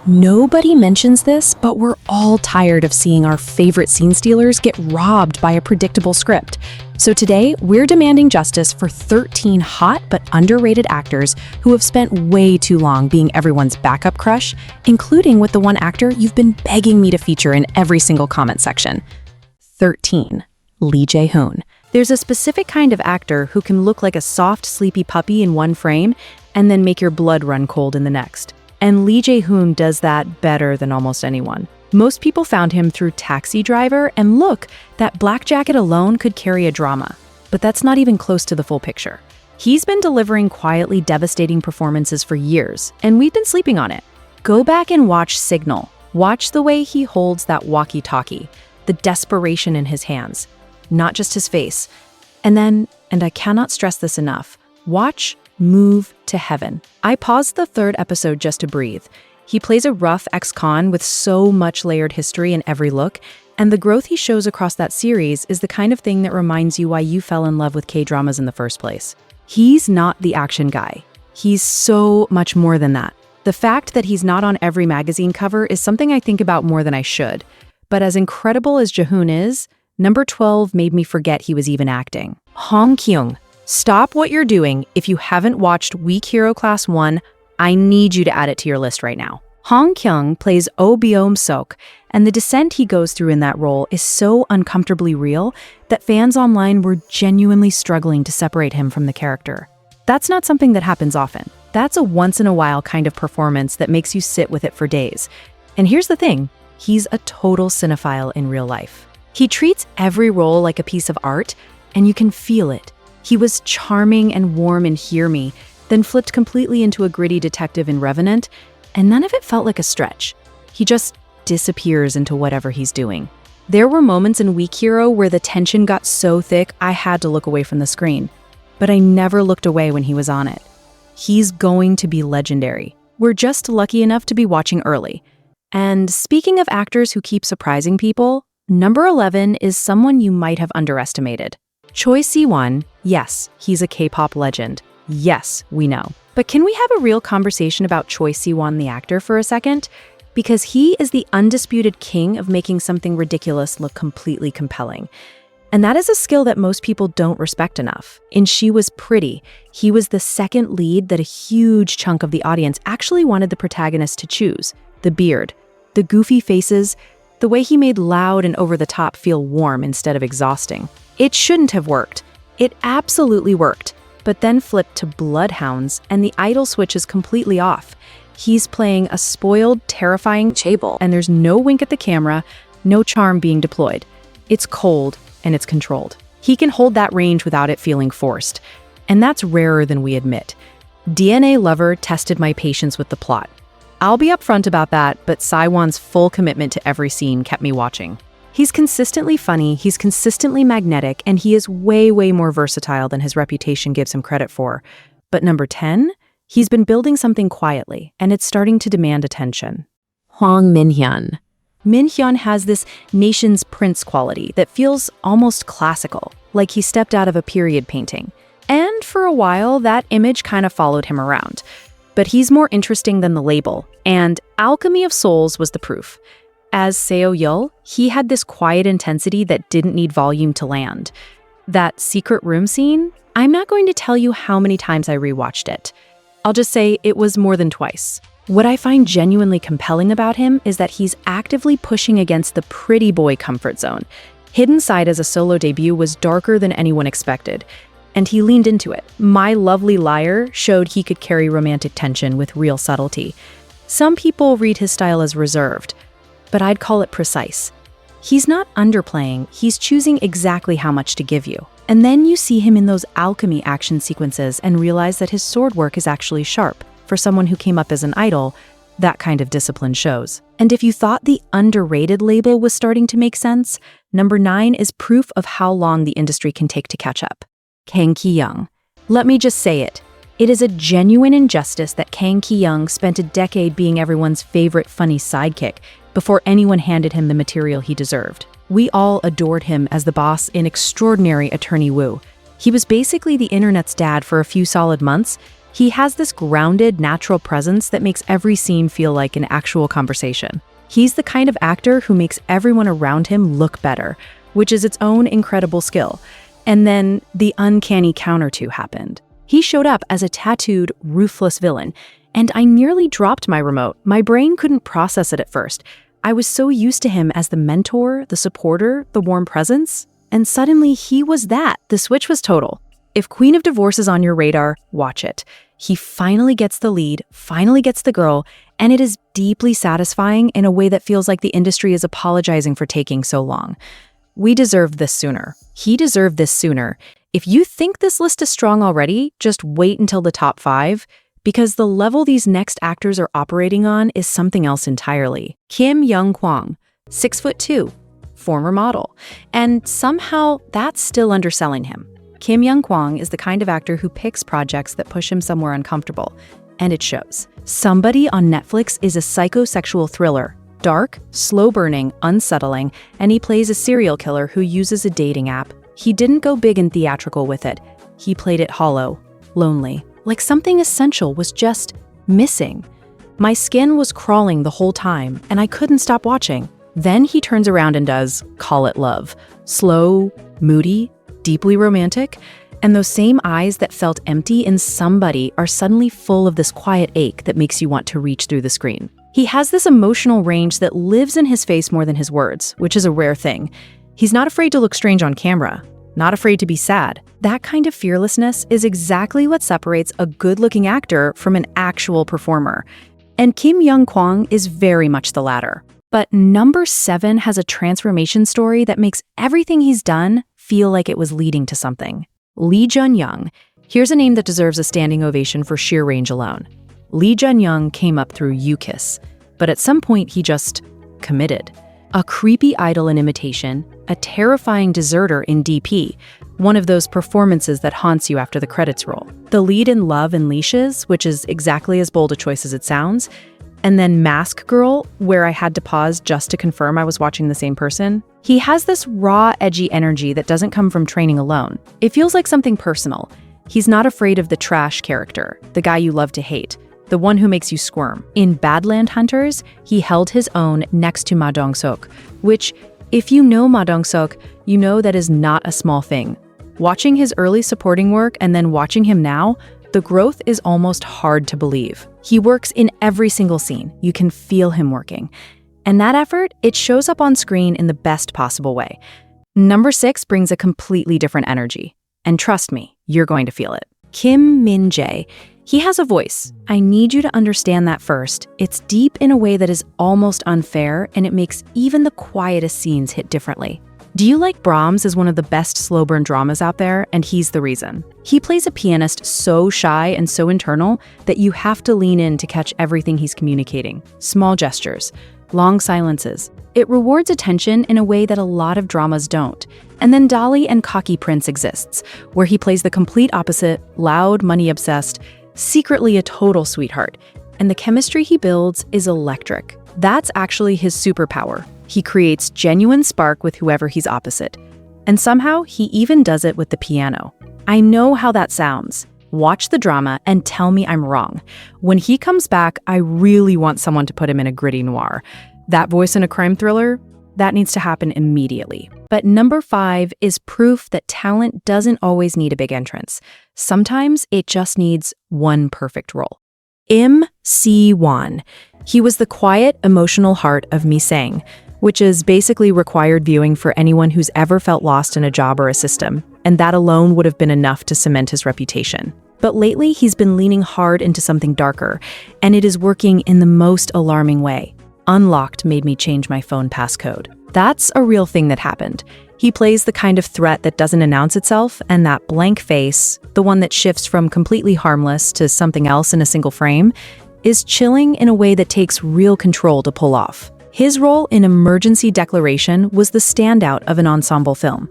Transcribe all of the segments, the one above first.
Nobody mentions this, but we're all tired of seeing our favorite scene stealers get robbed by a predictable script. So today, we're demanding justice for 13 hot but underrated actors who have spent way too long being everyone's backup crush, including with the one actor you've been begging me to feature in every single comment section. 13. Je-hoon. There's a specific kind of actor who can look like a soft, sleepy puppy in one frame and then make your blood run cold in the next. And Je-hoon does that better than almost anyone. Most people found him through Taxi Driver, and look, that black jacket alone could carry a drama. But that's not even close to the full picture. He's been delivering quietly devastating performances for years, and we've been sleeping on it. Go back and watch Signal. Watch the way he holds that walkie-talkie, the desperation in his hands, not just his face. And then, and I cannot stress this enough, watch Move to Heaven. I paused the third episode just to breathe. He plays a rough ex-con with so much layered history in every look, and the growth he shows across that series is the kind of thing that reminds you why you fell in love with K-dramas in the first place. He's not the action guy. He's so much more than that. The fact that he's not on every magazine cover is something I think about more than I should. But as incredible as Je-hoon is, number 12 made me forget he was even acting. Kyung. Stop what you're doing. If you haven't watched Weak Hero Class 1, I need you to add it to your list right now. Kyung plays Oh Byom-sok, and the descent he goes through in that role is so uncomfortably real that fans online were genuinely struggling to separate him from the character. That's not something that happens often. That's a once-in-a-while kind of performance that makes you sit with it for days. And here's the thing, he's a total cinephile in real life. He treats every role like a piece of art, and you can feel it. He was charming and warm in Hear Me, then flipped completely into a gritty detective in Revenant, and none of it felt like a stretch. He just disappears into whatever he's doing. There were moments in Weak Hero where the tension got so thick I had to look away from the screen, but I never looked away when he was on it. He's going to be legendary. We're just lucky enough to be watching early. And speaking of actors who keep surprising people, number 11 is someone you might have underestimated. Choi Si-wan. Yes, he's a K-pop legend. Yes, we know. But can we have a real conversation about Choi Si-wan, the actor, for a second? Because he is the undisputed king of making something ridiculous look completely compelling. And that is a skill that most people don't respect enough. In She Was Pretty, he was the second lead that a huge chunk of the audience actually wanted the protagonist to choose. The beard, the goofy faces, the way he made loud and over-the-top feel warm instead of exhausting. It shouldn't have worked. It absolutely worked, but then flipped to Bloodhounds, and the idol switch is completely off. He's playing a spoiled, terrifying chaebol, and there's no wink at the camera, no charm being deployed. It's cold, and it's controlled. He can hold that range without it feeling forced, and that's rarer than we admit. DNA Lover tested my patience with the plot. I'll be upfront about that, but Si-wan's full commitment to every scene kept me watching. He's consistently funny, he's consistently magnetic, and he is way, way more versatile than his reputation gives him credit for. But number 10, he's been building something quietly, and it's starting to demand attention. Hwang Min-hyun. Min-hyun has this nation's prince quality that feels almost classical, like he stepped out of a period painting. And for a while, that image kind of followed him around. But he's more interesting than the label, and Alchemy of Souls was the proof. As Seo-yeol, he had this quiet intensity that didn't need volume to land. That secret room scene, I'm not going to tell you how many times I rewatched it. I'll just say it was more than twice. What I find genuinely compelling about him is that he's actively pushing against the pretty boy comfort zone. Hidden Side as a solo debut was darker than anyone expected, and he leaned into it. My Lovely Liar showed he could carry romantic tension with real subtlety. Some people read his style as reserved, but I'd call it precise. He's not underplaying, he's choosing exactly how much to give you. And then you see him in those alchemy action sequences and realize that his sword work is actually sharp. For someone who came up as an idol, that kind of discipline shows. And if you thought the underrated label was starting to make sense, number 9 is proof of how long the industry can take to catch up. Kyung. Let me just say it. It is a genuine injustice that Kyung spent a decade being everyone's favorite funny sidekick before anyone handed him the material he deserved. We all adored him as the boss in Extraordinary Attorney Woo. He was basically the internet's dad for a few solid months, He has this grounded, natural presence that makes every scene feel like an actual conversation. He's the kind of actor who makes everyone around him look better, which is its own incredible skill. And then the uncanny counter to happened. He showed up as a tattooed, ruthless villain, and I nearly dropped my remote. My brain couldn't process it at first. I was so used to him as the mentor, the supporter, the warm presence, and suddenly he was that. The switch was total. If Queen of Divorce is on your radar, watch it. He finally gets the lead, finally gets the girl, and it is deeply satisfying in a way that feels like the industry is apologizing for taking so long. We deserved this sooner. He deserved this sooner. If you think this list is strong already, just wait until the top 5, because the level these next actors are operating on is something else entirely. Young-kwang, 6'2", former model, and somehow that's still underselling him. Young-kwang is the kind of actor who picks projects that push him somewhere uncomfortable, and it shows. Somebody on Netflix is a psychosexual thriller, dark, slow-burning, unsettling, and he plays a serial killer who uses a dating app. He didn't go big and theatrical with it. He played it hollow, lonely, like something essential was just missing. My skin was crawling the whole time, and I couldn't stop watching. Then he turns around and does Call It Love. Slow, moody, deeply romantic, and those same eyes that felt empty in somebody are suddenly full of this quiet ache that makes you want to reach through the screen. He has this emotional range that lives in his face more than his words, which is a rare thing. He's not afraid to look strange on camera, not afraid to be sad. That kind of fearlessness is exactly what separates a good-looking actor from an actual performer. And Young-kwang is very much the latter. But number 7 has a transformation story that makes everything he's done feel like it was leading to something. Jun-young. Here's a name that deserves a standing ovation for sheer range alone. Jun-young came up through U-kiss, but at some point he just committed. A creepy idol in Imitation, a terrifying deserter in DP, one of those performances that haunts you after the credits roll. The lead in Love and Leashes, which is exactly as bold a choice as it sounds, and then Mask Girl, where I had to pause just to confirm I was watching the same person. He has this raw, edgy energy that doesn't come from training alone. It feels like something personal. He's not afraid of the trash character, the guy you love to hate, the one who makes you squirm. In Badland Hunters, he held his own next to Ma Dong-seok, which, if you know Ma Dong-seok, you know that is not a small thing. Watching his early supporting work and then watching him now, the growth is almost hard to believe. He works in every single scene. You can feel him working. And that effort, it shows up on screen in the best possible way. Number 6 brings a completely different energy. And trust me, you're going to feel it. Min-jae. He has a voice. I need you to understand that first. It's deep in a way that is almost unfair, and it makes even the quietest scenes hit differently. Do you like Brahms as one of the best slow burn dramas out there? And he's the reason. He plays a pianist so shy and so internal that you have to lean in to catch everything he's communicating. Small gestures, long silences. It rewards attention in a way that a lot of dramas don't. And then Dali and Cocky Prince exists, where he plays the complete opposite, loud, money-obsessed, secretly a total sweetheart. And the chemistry he builds is electric. That's actually his superpower. He creates genuine spark with whoever he's opposite. And somehow, he even does it with the piano. I know how that sounds. Watch the drama and tell me I'm wrong. When he comes back, I really want someone to put him in a gritty noir. That voice in a crime thriller, that needs to happen immediately. But number 5 is proof that talent doesn't always need a big entrance. Sometimes it just needs one perfect role. Si-wan. He was the quiet, emotional heart of Misaeng, which is basically required viewing for anyone who's ever felt lost in a job or a system, and that alone would have been enough to cement his reputation. But lately, he's been leaning hard into something darker, and it is working in the most alarming way. Unlocked made me change my phone passcode. That's a real thing that happened. He plays the kind of threat that doesn't announce itself, and that blank face, the one that shifts from completely harmless to something else in a single frame, is chilling in a way that takes real control to pull off. His role in Emergency Declaration was the standout of an ensemble film.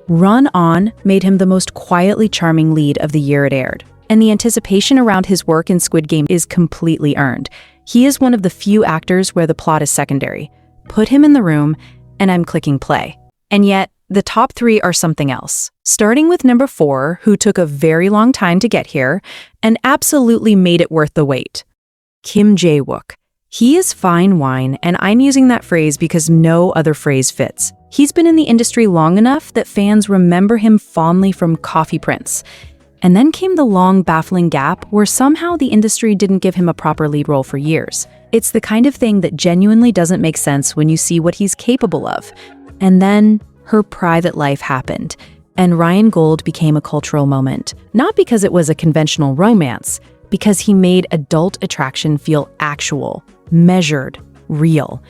Run On made him the most quietly charming lead of the year it aired, and the anticipation around his work in Squid Game is completely earned. He is one of the few actors where the plot is secondary. Put him in the room, and I'm clicking play. And yet, The top 3 are something else. Starting with number 4, who took a very long time to get here and absolutely made it worth the wait. Jae-wook. He is fine wine, and I'm using that phrase because no other phrase fits. He's been in the industry long enough that fans remember him fondly from Coffee Prince. And then came the long, baffling gap where somehow the industry didn't give him a proper lead role for years. It's the kind of thing that genuinely doesn't make sense when you see what he's capable of. And then her private life happened, and Ryan Gold became a cultural moment. Not because it was a conventional romance, because he made adult attraction feel actual, measured, real.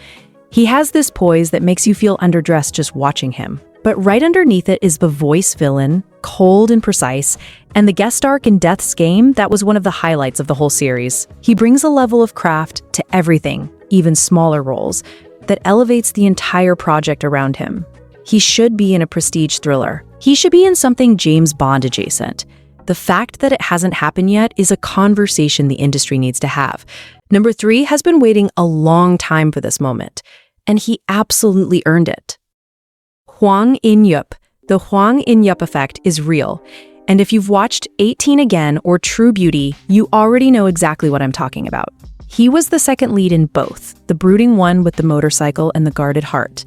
He has this poise that makes you feel underdressed just watching him. But right underneath it is the voice villain, cold and precise, and the guest arc in Death's Game that was one of the highlights of the whole series. He brings a level of craft to everything, even smaller roles, that elevates the entire project around him. He should be in a prestige thriller. He should be in something James Bond adjacent. The fact that it hasn't happened yet is a conversation the industry needs to have. Number 3 has been waiting a long time for this moment, and he absolutely earned it. Hwang In-youp. The Hwang In-youp effect is real, and if you've watched 18 Again or True Beauty, you already know exactly what I'm talking about. He was the second lead in both, the brooding one with the motorcycle and the guarded heart.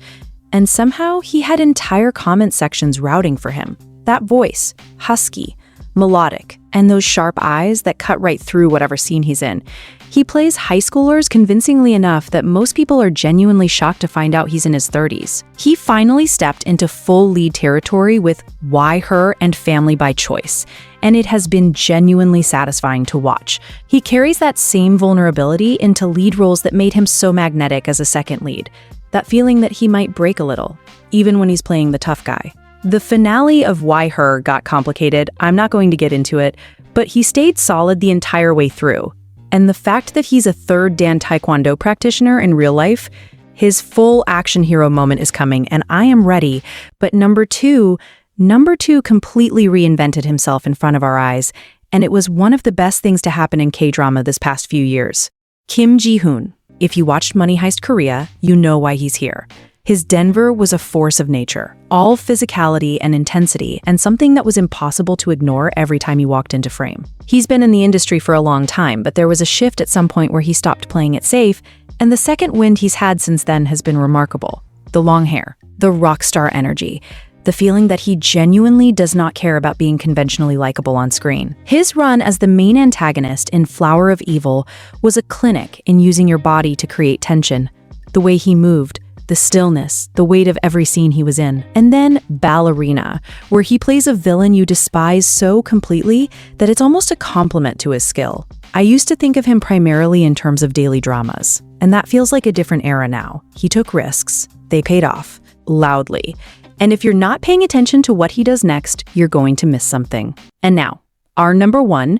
And somehow he had entire comment sections routing for him. That voice, husky, melodic, and those sharp eyes that cut right through whatever scene he's in. He plays high schoolers convincingly enough that most people are genuinely shocked to find out he's in his 30s. He finally stepped into full lead territory with Why Her and Family by Choice, and it has been genuinely satisfying to watch. He carries that same vulnerability into lead roles that made him so magnetic as a second lead. That feeling that he might break a little, even when he's playing the tough guy. The finale of Why Her got complicated. I'm not going to get into it, but he stayed solid the entire way through. And the fact that he's a third Dan Taekwondo practitioner in real life, his full action hero moment is coming, and I am ready. But number two completely reinvented himself in front of our eyes, and it was one of the best things to happen in K-drama this past few years. Ji-hun. If you watched Money Heist Korea, you know why he's here. His Denver was a force of nature, all physicality and intensity, and something that was impossible to ignore every time he walked into frame. He's been in the industry for a long time, but there was a shift at some point where he stopped playing it safe, and the second wind he's had since then has been remarkable. The long hair, the rock star energy, the feeling that he genuinely does not care about being conventionally likable on screen. His run as the main antagonist in Flower of Evil was a clinic in using your body to create tension. The way he moved, the stillness, the weight of every scene he was in. And then Ballerina, where he plays a villain you despise so completely that it's almost a compliment to his skill. I used to think of him primarily in terms of daily dramas, and that feels like a different era now. He took risks. They paid off. Loudly. And if you're not paying attention to what he does next, you're going to miss something. And now, our number 1,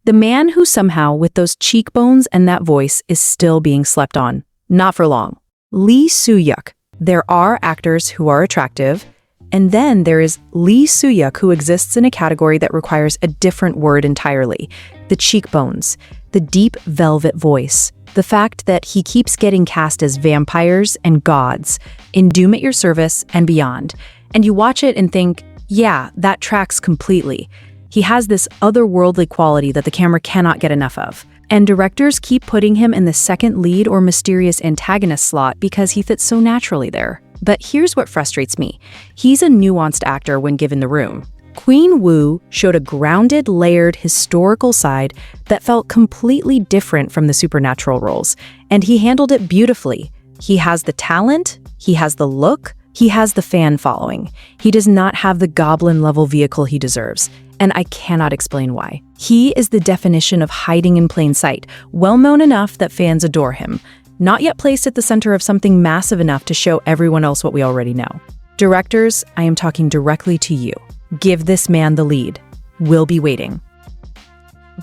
the man who somehow, with those cheekbones and that voice, is still being slept on. Not for long. Soo-hyuk. There are actors who are attractive, and then there is Soo-hyuk, who exists in a category that requires a different word entirely. The cheekbones, the deep velvet voice, the fact that he keeps getting cast as vampires and gods in Doom at Your Service and beyond. And you watch it and think, yeah, that tracks completely. He has this otherworldly quality that the camera cannot get enough of. And directors keep putting him in the second lead or mysterious antagonist slot because he fits so naturally there. But here's what frustrates me. He's a nuanced actor when given the room. Queen Woo showed a grounded, layered, historical side that felt completely different from the supernatural roles, and he handled it beautifully. He has the talent, he has the look, he has the fan following. He does not have the goblin-level vehicle he deserves, and I cannot explain why. He is the definition of hiding in plain sight, well-known enough that fans adore him, not yet placed at the center of something massive enough to show everyone else what we already know. Directors, I am talking directly to you. Give this man the lead. We'll be waiting.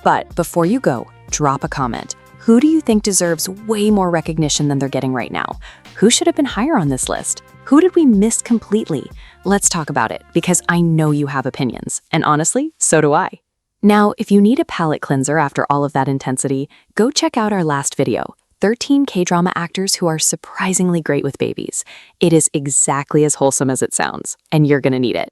But before you go, drop a comment. Who do you think deserves way more recognition than they're getting right now? Who should have been higher on this list? Who did we miss completely? Let's talk about it, because I know you have opinions. And honestly, so do I. Now, if you need a palate cleanser after all of that intensity, go check out our last video. 13 K-drama actors who are surprisingly great with babies. It is exactly as wholesome as it sounds, and you're gonna need it.